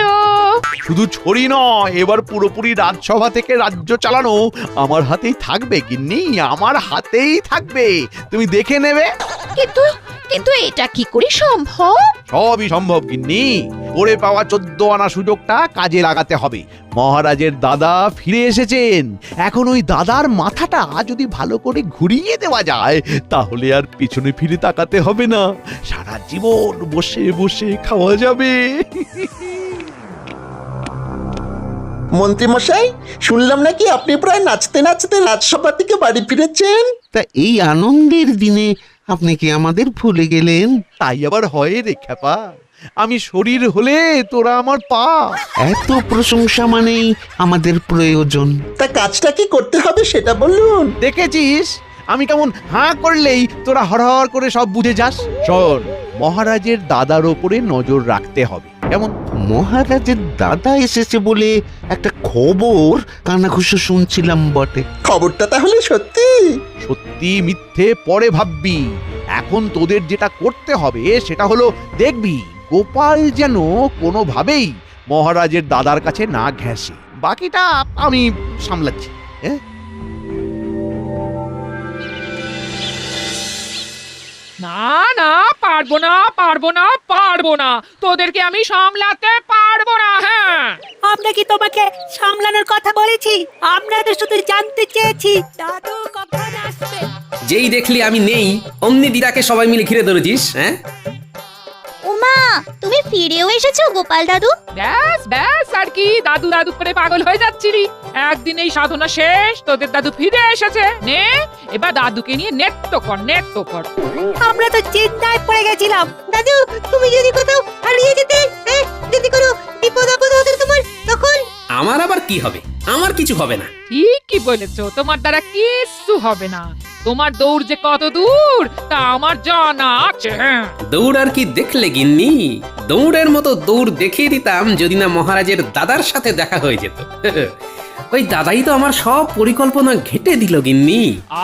F: শুধু ছড়ি নয়, এবার পুরোপুরি রাজসভা থেকে রাজ্য চালানো আমার হাতেই থাকবে গিন্নি, আমার হাতেই থাকবে, তুমি দেখে নেবে।
C: কিন্তু এটা কি করে সম্ভব?
F: সবই সম্ভব গিন্নি, করে পাওয়া 14 আনা সুযোগটা কাজে লাগাতে হবে। মহারাজের দাদা ফিরে এসেছেন, এখন ওই দাদার মাথাটা যদি ভালো করে ঘুরিয়ে দেওয়া যায় তাহলে আর পিছনে ফিরে তাকাতে হবে না, সারা জীবন বসে বসে খাওয়া যাবে।
I: মন্ত্রী মশাই, শুনলাম নাকি আপনি প্রায় নাচতে নাচতে রাজসভা থেকে বাড়ি ফিরেছেন।
E: তা এই আনন্দের দিনে আপনি কি আমাদের ভুলে গেলেন?
F: তাই আবার হয় রে খ্যাপা, আমি শরীর হলে তোরা আমার পা।
E: এত প্রশংসা মানেই আমাদের প্রয়োজন।
I: তা কাজটা কি করতে হবে সেটা বলুন।
F: দেখেছিস আমি কেমন হাঁ করলেই তোরা হরহর করে সব বুঝে যাস। শোন, মহারাজের দাদার ওপরে নজর রাখতে হবে। কেমন?
E: মহারাজের দাদা এসেছে বলে একটা খবর কানাঘুষো শুনছিলাম বটে।
I: খবরটা তাহলে সত্যি?
F: সত্যি মিথ্যে পরে ভাববি, এখন তোদের যেটা করতে হবে সেটা হলো দেখবি গোপাল যেন কোনোভাবেই মহারাজের দাদার কাছে না ঘেঁষে। বাকিটা আমি সামলাচ্ছি।
B: না পারবো না, তোদেরকে আমি সামলাতে পারবো না। হ্যাঁ,
G: আমরা কি তোমাকে সামলানোর কথা বলেছি? আমরা তো শুধু জানতে চেয়েছি দাদু কখন আসবে।
A: যেই দেখলি আমি নেই, অমনি দিদাকে সবাই মিলে ঘিরে ধরেছিস। হ্যাঁ,
H: উমা, তুমি ফিরেও এসেছো গোপাল দাদু?
B: ব্যাস আর কি, দাদু করে পাগল হয়ে যাচ্ছিলি। একদিন এই সাধনা শেষ, তোদের দাদু ফিরে এসেছে। নে, এবার দাদুকে নিয়ে নেট্য কর।
G: আমরা তো চিন্তায় পড়ে গেছিলাম। দাদু, তুমি যদি কোথাও হারিয়ে যেতে, যদি কোনো বিপদ আপদ হতো তোমার, তখন?
A: আমার আবার কি হবে? আমার কিছু হবে না।
B: ঠিকই বলেছো, তোমার দ্বারা কিচ্ছু হবে না। তোমার দৌড় যে কত দূর তা আমার জানা আছে।
A: দৌড় আর কি দেখলে গিন্নি, দৌড়ের মতো দৌড় দেখিয়ে দিতাম যদি না মহারাজের দাদার সাথে দেখা হয়ে যেত। ওই দাদাই তো আমার সব পরিকল্পনা ঘেটে দিল গিন্নি।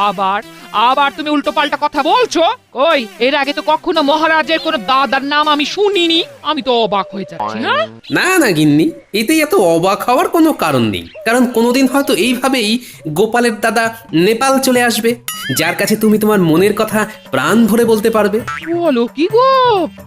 B: আবার আবার তুমি উল্টো পাল্টা কথা বলছো। কই, এর আগে তো কখনো মহারাজের কোনো দাদার নাম আমি শুনিনি। আমি তো অবাক হয়ে যাচ্ছি। হ্যাঁ,
A: না না গিন্নি, এতেই এত অবাক হওয়ার কোনো কারণ নেই। কারণ কোনোদিন হয়তো এইভাবেই গোপালের দাদা নেপাল চলে আসবে, যার কাছে তুমি তোমার মনের কথা প্রাণ ভরে বলতে পারবে।
B: বলো কি গো?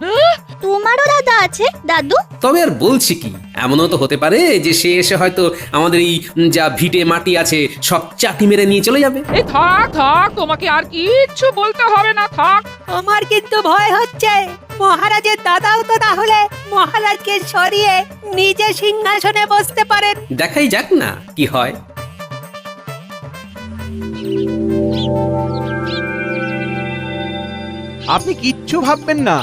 B: হ্যাঁ?
H: তোমারও দাদা আছে দাদু?
A: তবে আর বলছি কি, এমনও তো হতে পারে যে সে এসে হয়তো আমাদের এই যা ভিটে মাটি আছে সব চাটি মেরে নিয়ে চলে যাবে।
B: এই থাক থাক, তোমাকে আর কিচ্ছু বলতে হবে না, থাক।
G: আমার কিন্তু ভয় হচ্ছে, মহারাজের দাদাও তো তাহলে মহারাজকে সরিয়ে নিজে সিংহাসনে বসতে পারেন।
A: দেখাই যাক না কি হয়।
F: আপনি কিচ্ছু ভাববেন না,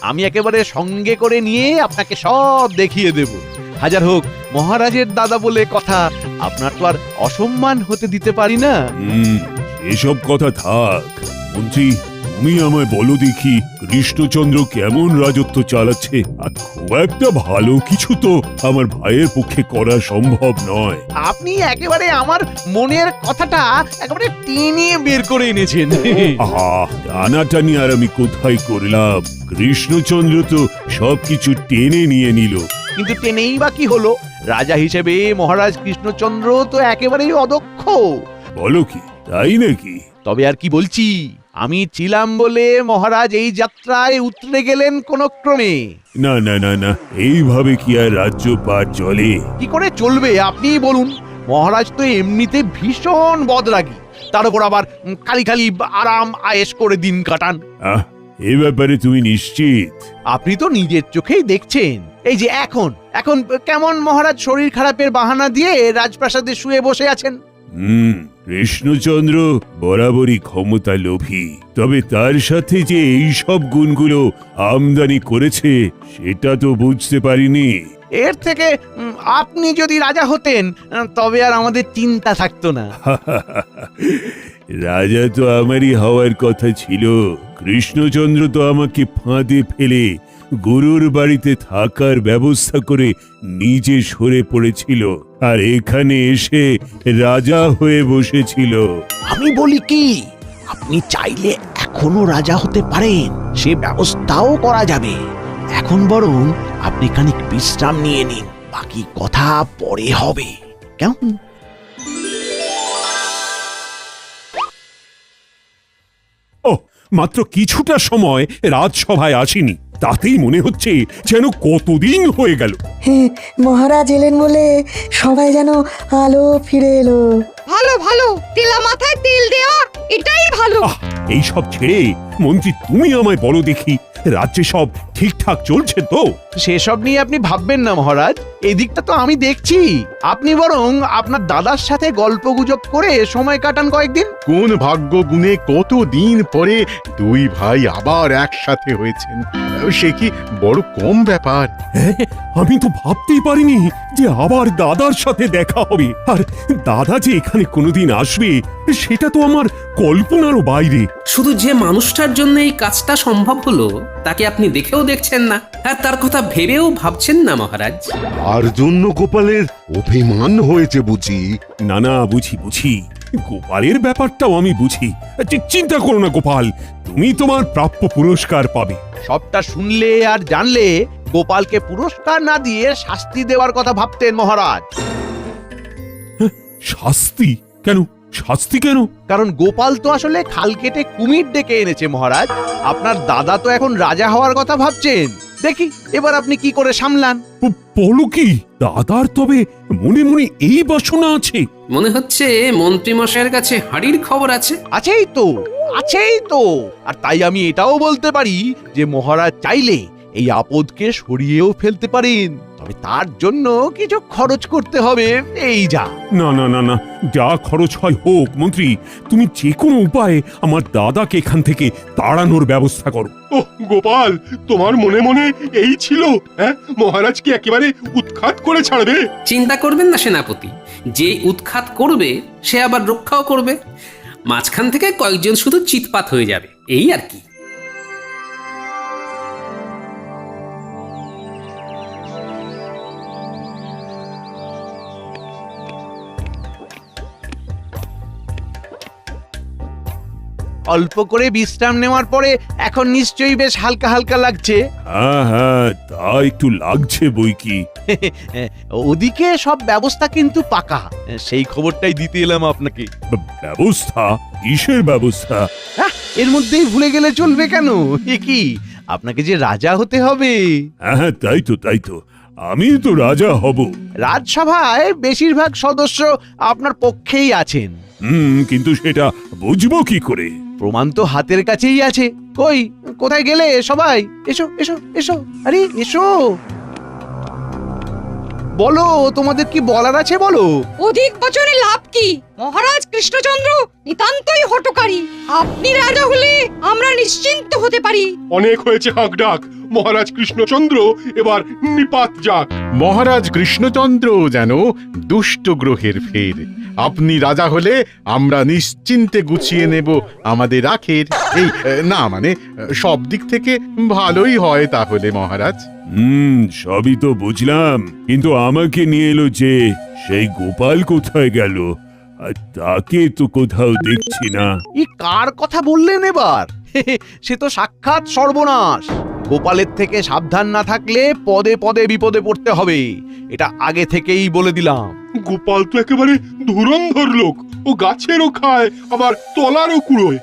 F: আমি একেবারে সঙ্গে করে নিয়ে আপনাকে সব দেখিয়ে দেব। হাজার হোক মহারাজের দাদা বলে কথা, আপনার তো আর অসম্মান হতে দিতে পারি না।
D: এসব কথা থাক মন্ত্রী, তুমি আমায় বলো দেখি কৃষ্ণচন্দ্র কেমন রাজত্ব চালাচ্ছে? আর খুব একটা ভালো কিছু তো আমার ভাইয়ের পক্ষে করা সম্ভব নয়।
F: আপনি একেবারে আমার মনের কথাটা একেবারে টেনে বের করে এনেছেন।
D: আহা, টানাটানি আর আমি কোথায় করলাম? কৃষ্ণচন্দ্র তো সবকিছু টেনে নিয়ে নিল।
F: কিন্তু টেনেই বা কি হলো? রাজা হিসেবে মহারাজ কৃষ্ণচন্দ্র তো একেবারেই অদক্ষ।
D: বলো কি, তাই নাকি?
F: তবে আর কি বলছি, আমি ছিলাম বলে মহারাজ এই যাত্রায় উতরে গেলেন কোন ক্রমে।
D: না না না না, এইভাবে কি আর রাজ্য পার চলে?
F: কি করে চলবে আপনিই বলুন? মহারাজ তো এমনিতে ভীষণ বদরাগী, তার উপর আবার খালি খালি আরাম আয়েশ করে দিন কাটান।
D: এ ব্যাপারে তুমি নিশ্চিত?
F: আপনি তো নিজের চোখেই দেখছেন। এই যে এখন এখন কেমন মহারাজ শরীর খারাপের বাহানা দিয়ে রাজপ্রাসাদে শুয়ে বসে আছেন।
D: কৃষ্ণচন্দ্র বরাবরই ক্ষমতা লোভী, তবে তার সাথে যে এই সব গুণগুলো আমদানি করেছে সেটা তো বুঝতে পারিনি।
F: এর থেকে আপনি যদি রাজা হতেন তবে আর আমাদের চিন্তা থাকতো না।
D: রাজা তো আমারই হওয়ার কথা ছিল। কৃষ্ণচন্দ্র তো আমাকে ফাঁদে ফেলে গুরুর বাড়িতে থাকার ব্যবস্থা করে নিজে সরে পড়েছিল, আর এখানে এসে রাজা হয়ে বসেছিল।
F: আমি বলি কি, আপনি চাইলে এখনো রাজা হতে পারেন, সে ব্যবস্থাও করা যাবে। এখন বরং আপনি খানিক বিশ্রাম নিয়ে নিন, বাকি কথা পরে হবে, কেমন?
D: ও, মাত্র কিছুটা সময় রাজসভায় আসিনি, তাতেই মনে হচ্ছে যেন কতদিন হয়ে গেল।
I: মহারাজ এলেন বলে সবাই যেন আলো ফিরে এলো।
G: ভালো ভালো, তেলা মাথায় তেল দেওয়া, এটাই ভালো।
D: এই সব ছেড়ে মন্ত্রী তুমি আমায় বলো দেখি, রাজ্যে সব ঠিকঠাক চলছে তো?
F: সেসব নিয়ে আপনি ভাববেন না মহারাজ, এদিকটা তো আমি দেখছি। আপনি বরং আপনার দাদার সাথে গল্পগুজব করে সময় কাটান কয়েকদিন।
M: কোন ভাগ্য গুণে কতদিন পরে দুই ভাই আবার একসাথে হয়েছেন, সে কি বড় কম ব্যাপার?
D: আমি তো ভাবতেই পারিনি যে আবার দাদার সাথে দেখা হবে, আর দাদা যে এখানে কোনোদিন আসবে সেটা তো আমার কল্পনারও বাইরে।
A: শুধু যে মানুষটার জন্য এই কাজটা সম্ভব হলো তাকে আপনি দেখেও দেখছেন না, আর তার কথা ভেবেও ভাবছেন না মহারাজ।
E: আর জন্য গোপালের অভিমান হয়েছে বুঝি?
D: না না, বুঝি বুঝি, গোপালের ব্যাপারটাও আমি বুঝি। চিন্তা করো না গোপাল, তুমি তোমার প্রাপ্য পুরস্কার পাবে।
F: সবটা শুনলে আর জানলে গোপালকে পুরস্কার না দিয়ে শাস্তি দেওয়ার কথা ভাবতেন মহারাজ।
D: শাস্তি কেন? শাস্তি কেন?
F: কারণ গোপাল তো আসলে খাল কেটে কুমির ডেকে এনেছে মহারাজ। আপনার দাদা তো এখন রাজা হওয়ার কথা ভাবছেন, দেখি এবার আপনি কি করে সামলান।
D: বলো কি, দাদার তবে মনে মনে এই বাসনা আছে?
A: মনে হচ্ছে মন্ত্রী মশাইয়ের কাছে হাড়ির খবর আছে।
F: আছেই তো, আছেই তো। আর তাই আমি এটাও বলতে পারি যে মহারাজ চাইলে এই আপদকে সরিয়েও ফেলতে পারেন, তবে তার জন্য কিছু খরচ করতে হবে, এই যা।
D: না না না না, যা খরচ হয় হোক মন্ত্রী, তুমি যে কোনো উপায়ে আমার দাদাকে এখান থেকে তাড়ানোর ব্যবস্থা করো।
L: ও গোপাল, তোমার মনে মনে এই ছিল? হ্যাঁ, মহারাজ কি একেবারে উৎখাত করে ছাড়বে?
A: চিন্তা করবেন না সেনাপতি, যে উৎখাত করবে সে আবার রক্ষাও করবে। মাঝখান থেকে কয়েকজন শুধু চিৎপাত হয়ে যাবে, এই আর কি।
F: অল্প করে বিশ্রাম নেওয়ার পরে এখন নিশ্চয়ই বেশ হালকা হালকা লাগছে।
D: হ্যাঁ হ্যাঁ, তা একটু লাগছে বই কি।
F: ওদিকে সব ব্যবস্থা কিন্তু পাকা, সেই খবরটাই দিতে এলাম আপনাকে।
D: ব্যবস্থা? কিসের ব্যবস্থা?
F: এর মধ্যেই ভুলে গেলে চলবে কেন? এ কি, আপনাকে যে রাজা হতে হবে।
D: হ্যাঁ তাই তো, তাই তো, আমি তো রাজা হব।
F: রাজসভায় বেশিরভাগ সদস্য আপনার পক্ষেই আছেন।
D: কিন্তু সেটা বুঝবো কি করে?
F: প্রমাণ তো হাতের কাছেই আছে। কই, কোথায় গেলে সবাই? এসো এসো এসো, আরে এসো, বলো তোমাদের কি বলার আছে বলো।
G: অধিক বছরে লাভ কি? মহারাজ কৃষ্ণচন্দ্র নিতান্তই হঠকারী। আপনি রাজা হলে আমরা নিশ্চিন্ত হতে পারি।
L: অনেক হয়েছে হাঁক ডাক, মহারাজ কৃষ্ণচন্দ্র এবার নিপাত যাক।
M: মহারাজ কৃষ্ণচন্দ্র যেন দুষ্ট গ্রহের ফের। আপনি রাজা হলে আমরা নিশ্চিন্তে গুছিয়ে নেব আমাদের আখের। এই না মানে সব দিক থেকে ভালোই হয় তাহলে মহারাজ।
D: সবই তো বুঝলাম, কিন্তু আমাকে নিয়ে এলো যে, সেই গোপাল কোথায় গেল? আর তাকে তো কোথাও দেখছি না।
F: এই কার কথা বললেন এবার? সে তো সাক্ষাৎ সর্বনাশ। গোপালের থেকে সাবধান না থাকলে পদে পদে বিপদে পড়তে হবে, এটা আগে থেকেই বলে দিলাম।
L: গোপাল তো একেবারে ধুরন্ধর লোক, ও গাছেরও খায় আবার তলারও কুড়োয়।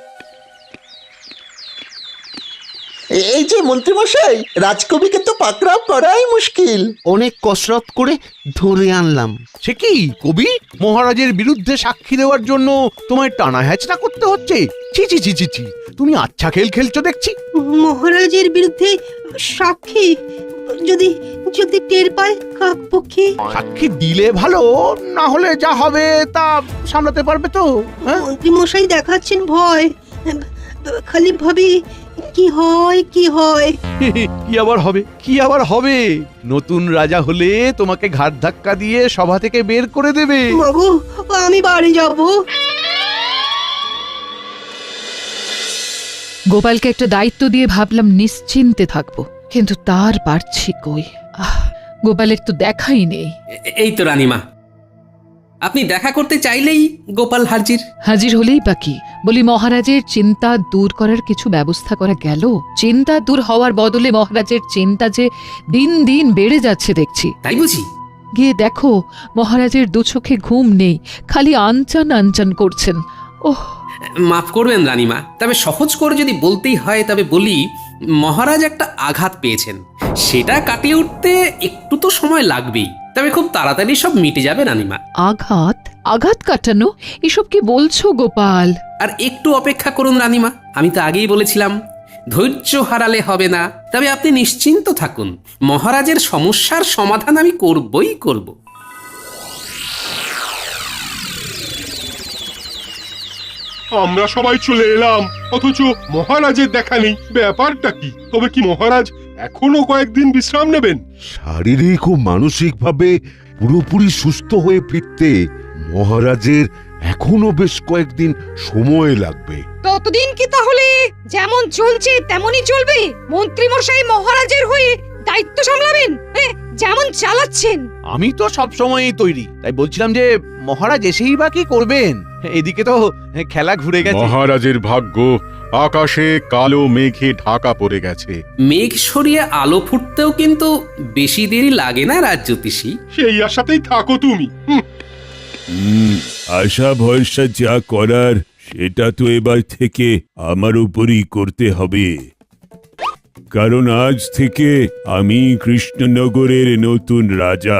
I: এই যে মন্ত্রীমশাই, রাজকবিকে তো পাকড়াও করাই মুশকিল।
F: অনেক কসরত করে ধরে আনলাম। সে কি কবি? মহারাজের বিরুদ্ধে সাক্ষী দেওয়ার জন্য তোমায় টানা হ্যাচড়া করতে হচ্ছে? ছি ছি ছি ছি ছি, তুমি আচ্ছা খেল খেলছো দেখছি।
G: মহারাজের বিরুদ্ধে সাক্ষী? যদি যদি টের পায় কাকপক্ষী?
F: সাক্ষী দিলে ভালো, না হলে যা হবে তা সামলাতে পারবে তো।
G: মন্ত্রীমশাই দেখাচ্ছেন ভয়, খালি ভাবি কি হয় কি হয়।
F: কি আবার হবে, কি আবার হবে? নতুন রাজা হলে তোমাকে ঘাট ধাক্কা দিয়ে সভা থেকে বের করে দেবে।
G: বাবু, আমি বাড়ি যাব।
C: গোপালকে একটা দায়িত্ব দিয়ে ভাবলাম নিশ্চিন্তে থাকবো, কিন্তু তার পারছি কই। গোপালের তো দেখাই নেই।
A: এই তো রানীমা, আপনি দেখা করতে চাইলেই গোপাল হাজির।
C: হাজির হলেই বাকি বলি, মহারাজের চিন্তা দূর করার কিছু ব্যবস্থা করা গেল? চিন্তা দূর হওয়ার বদলে মহারাজের চিন্তা যে দিন দিন বেড়ে যাচ্ছে দেখছি।
A: তাই বুঝি?
C: গিয়ে দেখো, মহারাজের দু চোখে ঘুম নেই, খালি আনচান আনচান করছেন। ওহ,
A: মাফ করবেন রানীমা, তবে সহজ করে যদি বলতেই হয় তবে বলি, মহারাজ একটা আঘাত পেয়েছেন, সেটা কাটিয়ে উঠতে একটু তো সময় লাগবেই, তবে খুব তাড়াতাড়ি সব মিটে যাবে রানীমা।
C: আঘাত? আঘাত কাটানো? এসব কি বলছো গোপাল?
A: আর একটু অপেক্ষা করুন রানীমা, আমি তো আগেই বলেছিলাম ধৈর্য হারালে হবে না। তবে আপনি নিশ্চিন্ত থাকুন, মহারাজের সমস্যার সমাধান আমি করবই করব।
L: আমরা সবাই চলে এলাম, অথচ মহারাজের দেখা নেই। ব্যাপারটা কি? তবে কি মহারাজ এখনো কয়েকদিন বিশ্রাম নেবেন?
E: শারীরিক ও মানসিক ভাবে পুরোপুরি সুস্থ হয়ে ফিরতে মহারাজের এখনো বেশ কয়েকদিন সময় লাগবে।
G: ততদিন কি তাহলে যেমন চলছে তেমনই চলবে? মন্ত্রীমশাই মহারাজের হয়ে দায়িত্ব সামলাবেন, যেমন চালাচ্ছেন।
F: আমি তো সব সময়ই তৈরি, তাই বলছিলাম যে মহারাজ এসেই বা কি করবেন? এদিকে তো খেলা ঘুরে গেছে।
M: মহারাজের ভাগ্য আকাশে কালো মেঘে ঢাকা পড়ে গেছে।
A: মেঘ সরিয়ে আলো ফুটতেও কিন্তু বেশি দেরি লাগে না রাজজ্যোতিষী।
L: সেই আশাতেই থাকো তুমি।
D: আশা ভরসা যা করার সেটা তো এবার থেকে আমার উপরই করতে হবে, কারণ আজ থেকে আমি কৃষ্ণনগরের নতুন রাজা।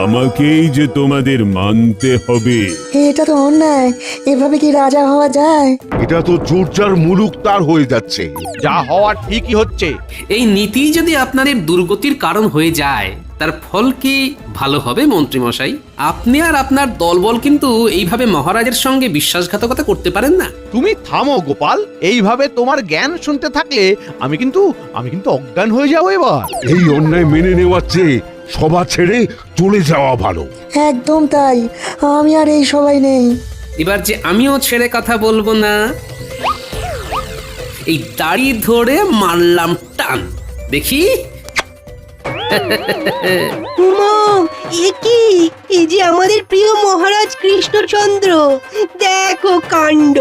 D: আমাকেই যে তোমাদের মানতে হবে।
I: এটা তো অন্যায়, এভাবে কি রাজা হওয়া যায়?
E: এটা তো চোরচার মুলুক তার হয়ে যাচ্ছে।
F: যা হওয়ার ঠিকই হচ্ছে।
A: এই নীতি যদি আপনাদের দুর্গতির কারণ হয়ে যায়, তার ফল কি ভালো হবে মন্ত্রীমশাই? আপনি আর আপনার দলবল কিন্তু এইভাবে মহারাজের সঙ্গে বিশ্বাসঘাতকতা করতে পারেন না।
F: তুমি থামো গোপাল, এইভাবে তোমার জ্ঞান শুনতে থাকলে আমি কিন্তু অজ্ঞান হয়ে যাবো এবার।
E: এই অন্যায় মেনে নেওয়ার চেয়ে সভা ছেড়ে চলে যাওয়া ভালো।
I: একদম তাই, আমি আর এই সবাই নেই।
A: এবার যে আমিও ছেড়ে কথা বলবো না, এই দাড়ি ধরে মারলাম টান, দেখি।
G: উমা, এ কি? এই যে আমাদের প্রিয় মহারাজ কৃষ্ণচন্দ্র, দেখো কাণ্ড।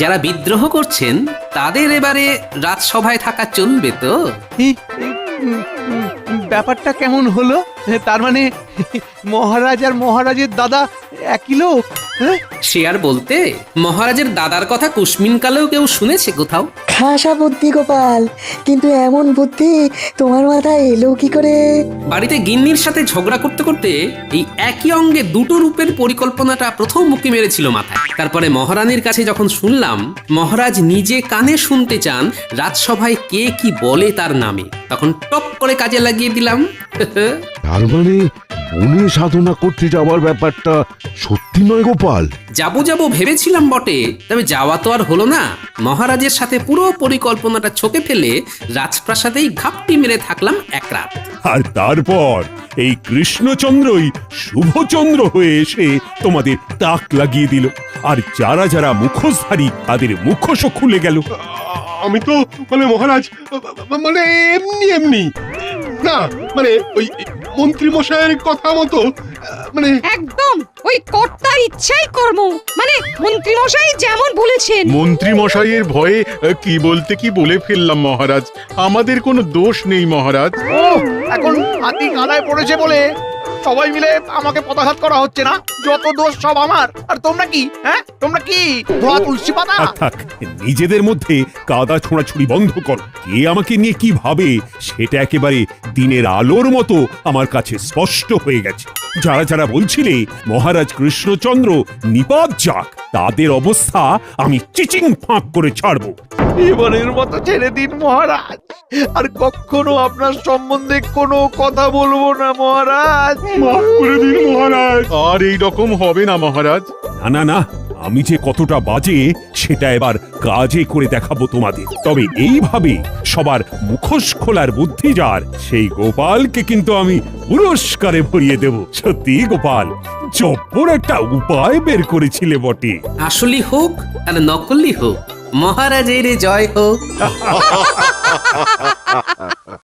A: যারা বিদ্রোহ করছেন তাদের এবারে রাজসভায় থাকা চলবে তো?
F: ব্যাপারটা কেমন হলো? তার মানে মহারাজ আর মহারাজের দাদা একই লোক?
A: সে আর বলতে, মহারাজের দাদার কথা কুসমিন কালেও কেউ শুনেছে কোথাও?
I: খাসা বুদ্ধি গোপাল, কিন্তু এমন বুদ্ধি তোমার মাথায় এলো কি করে?
A: বাড়িতে গিন্নির সাথে ঝগড়া করতে করতে এই একই অঙ্গে দুটো রূপের পরিকল্পনাটা প্রথম মুখে মেরেছিল মাথায়। তারপরে মহারানীর কাছে যখন শুনলাম মহারাজ নিজে কানে শুনতে চান রাজসভায় কে কি বলে তার নামে, তখন টপ করে কাজে লাগিয়ে দিলাম।
E: তার মানে বনে সাধনা করতে যাওয়ার ব্যাপারটা সত্যি নয় গোপাল?
A: যাবো ভেবেছিলাম বটে, তবে যাওয়া তো আর হলো না। মহারাজের সাথে পুরো পরিকল্পনাটা ছকে ফেলে রাজপ্রাসাদেই ঘাপটি মেরে থাকলাম এক রাত।
D: আর তারপর এই কৃষ্ণচন্দ্রই শুভচন্দ্র হয়ে এসে তোমাদের তাক লাগিয়ে দিল, আর যারা যারা মুখোশধারী তাদের মুখোশও খুলে গেল।
L: আমি তো মানে মহারাজ, মানে এমনি না, মানে ওই মন্ত্রী মশাইয়ের কথা মতো, মানে
J: একদম ওই কর্তার ইচ্ছাই কর্ম, মানে মন্ত্রী মশাই যেমন বলেছেন।
M: মন্ত্রী মশাইয়ের ভয়ে কি বলতে কি বলে ফেললাম মহারাজ। আমাদের কোনো দোষ নেই মহারাজ।
F: ও, এখন হাতি কাদায় পড়েছে বলে সবাই মিলে আমাকে পদাঘাত করা হচ্ছে না? যত দোষ সব আমার। আর তোমরা কি? তোমরা কি ধোয়া তুলসী পাতা?
D: থাক, নিজেদের মধ্যে কাদা ছোঁড়াছুড়ি বন্ধ কর। কে আমাকে নিয়ে কি ভাবে সেটা একেবারে দিনের আলোর মতো আমার কাছে স্পষ্ট হয়ে গেছে। যারা যারা বলছিলে মহারাজ কৃষ্ণচন্দ্র নিপাত যাক, তাদের অবস্থা আমি চিচিং ফাঁক করে ছাড়বো।
F: এবারের মতো ছেড়ে দিন মহারাজ, আর কখনো আপনার সম্বন্ধে কোনো কথা বলবো না মহারাজ।
L: মাফ করে দিন মহারাজ।
M: আর এই রকম হবে না মহারাজ।
D: না, আমি যে কতটা বাজে সেটা এবার কাজে করে দেখাবো তোমাদের। তবে এইভাবে সবার মুখোশ খোলার বুদ্ধি যার, সেই গোপালকে কিন্তু আমি পুরস্কারে ভরিয়ে দেব। সত্যি গোপাল, জব্বর একটা উপায় বের করেছিলে বটে।
A: আসলি হোক আর নকলি হোক, মহারাজের জয় হোক।